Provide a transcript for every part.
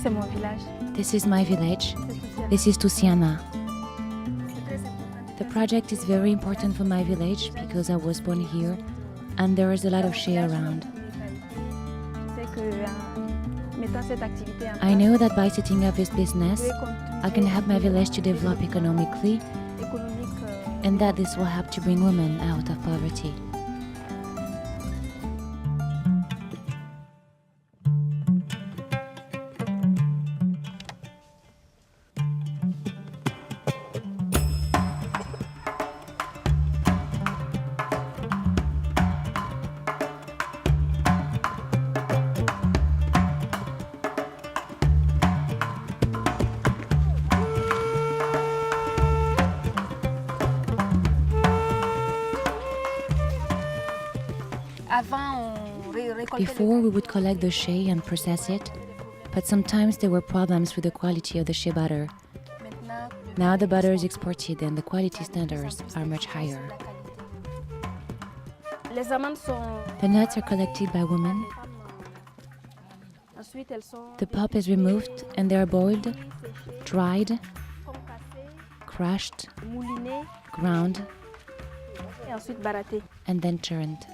c'est mon village. This is my village. This is Tusiana. The project is very important for my village because I was born here and there is a lot of shea around. I know that by setting up this business, I can help my village to develop economically and that this will help to bring women out of poverty. Before, we would collect the shea and process it, but sometimes there were problems with the quality of the shea butter. Now the butter is exported and the quality standards are much higher. The nuts are collected by women. The pulp is removed and they are boiled, dried, crushed, ground, and then churned.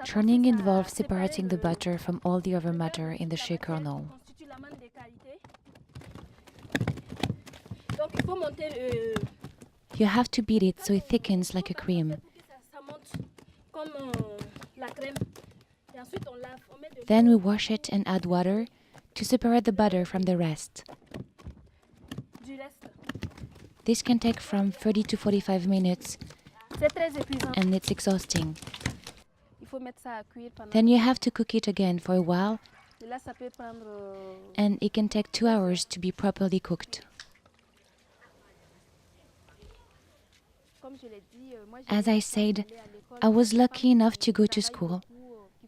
Churning involves separating the butter from all the other matter in the shea kernel. You have to beat it so it thickens like a cream. Then we wash it and add water to separate the butter from the rest. This can take from 30 to 45 minutes and it's exhausting. Then you have to cook it again for a while and it can take 2 hours to be properly cooked. As I said, I was lucky enough to go to school.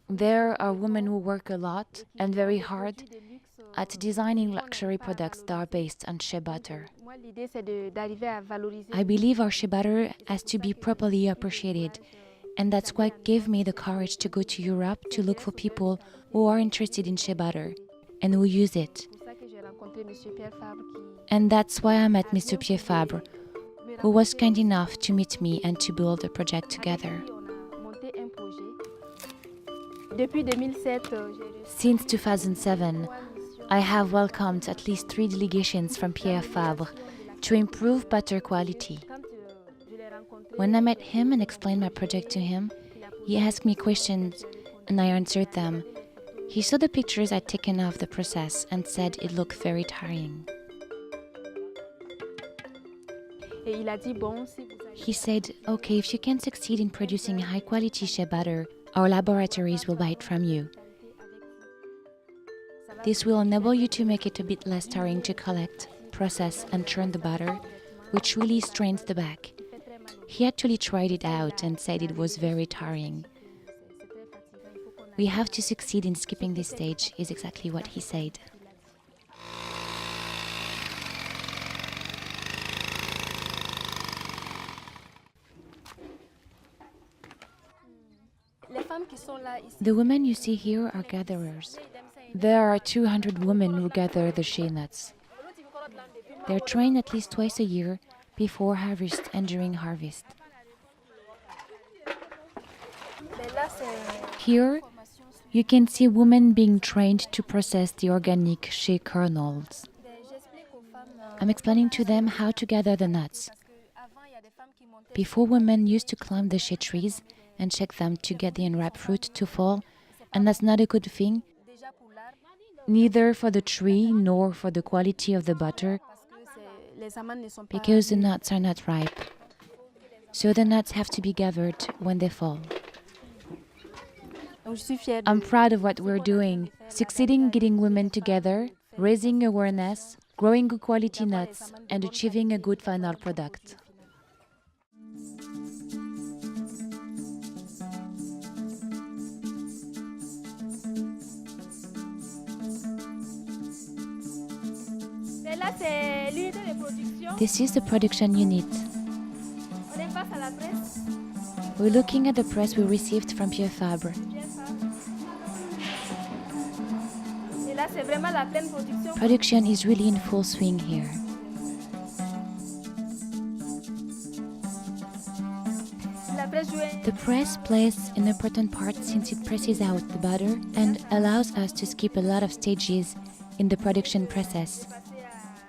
There are women who work a lot and very hard at designing luxury products that are based on shea butter. I believe our shea butter has to be properly appreciated, and that's what gave me the courage to go to Europe to look for people who are interested in shea butter and who use it. And that's why I met Mr. Pierre Fabre, who was kind enough to meet me and to build a project together. Since 2007, I have welcomed at least 3 delegations from Pierre Fabre to improve butter quality. When I met him and explained my project to him, he asked me questions and I answered them. He saw the pictures I'd taken of the process and said it looked very tiring. He said, okay, if you can succeed in producing high-quality shea butter, our laboratories will buy it from you. This will enable you to make it a bit less tiring to collect, process and churn the butter, which really strains the back. He actually tried it out and said it was very tiring. We have to succeed in skipping this stage, is exactly what he said. The women you see here are gatherers. There are 200 women who gather the shea nuts. They're trained at least twice a year, before harvest and during harvest. Here, you can see women being trained to process the organic shea kernels. I'm explaining to them how to gather the nuts. Before, women used to climb the shea trees and check them to get the unripe fruit to fall, and that's not a good thing, neither for the tree nor for the quality of the butter, because the nuts are not ripe. So the nuts have to be gathered when they fall. I'm proud of what we're doing, succeeding getting women together, raising awareness, growing good quality nuts, and achieving a good final product. This is the production unit. We're looking at the press we received from Pierre Fabre. Production is really in full swing here. The press plays an important part since it presses out the butter and allows us to skip a lot of stages in the production process.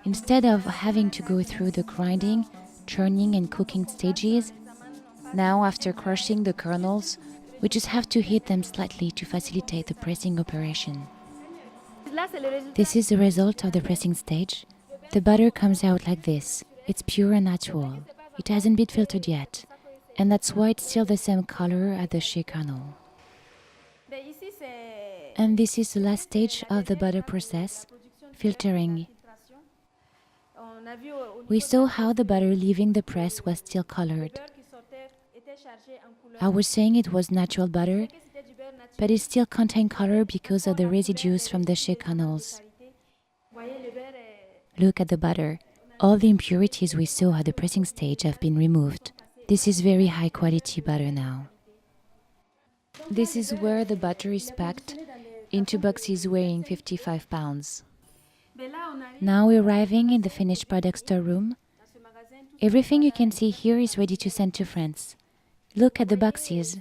Instead of having to go through the grinding, churning and cooking stages, now after crushing the kernels, we just have to heat them slightly to facilitate the pressing operation. This is the result of the pressing stage. The butter comes out like this. It's pure and natural. It hasn't been filtered yet, and that's why it's still the same color as the shea kernel. And this is the last stage of the butter process, filtering. We saw how the butter leaving the press was still colored. I was saying it was natural butter, but it still contained color because of the residues from the shea kernels. Look at the butter. All the impurities we saw at the pressing stage have been removed. This is very high quality butter now. This is where the butter is packed into boxes weighing 55 pounds. Now we're arriving in the finished product storeroom. Everything you can see here is ready to send to France. Look at the boxes.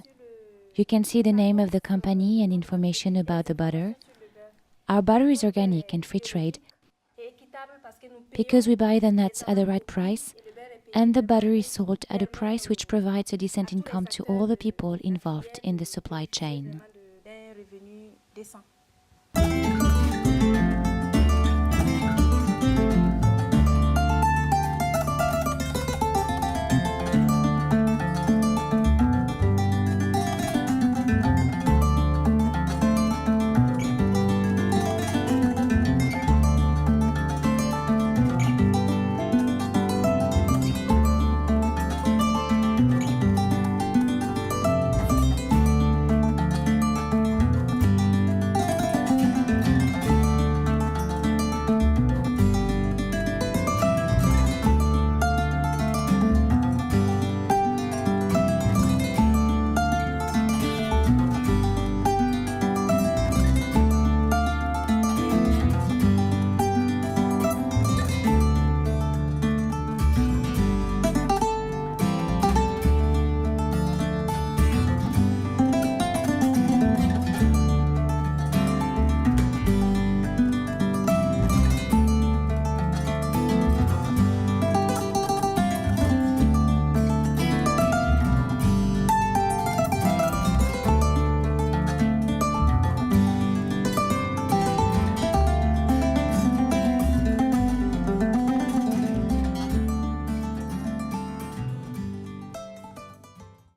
You can see the name of the company and information about the butter. Our butter is organic and free trade because we buy the nuts at the right price, and the butter is sold at a price which provides a decent income to all the people involved in the supply chain.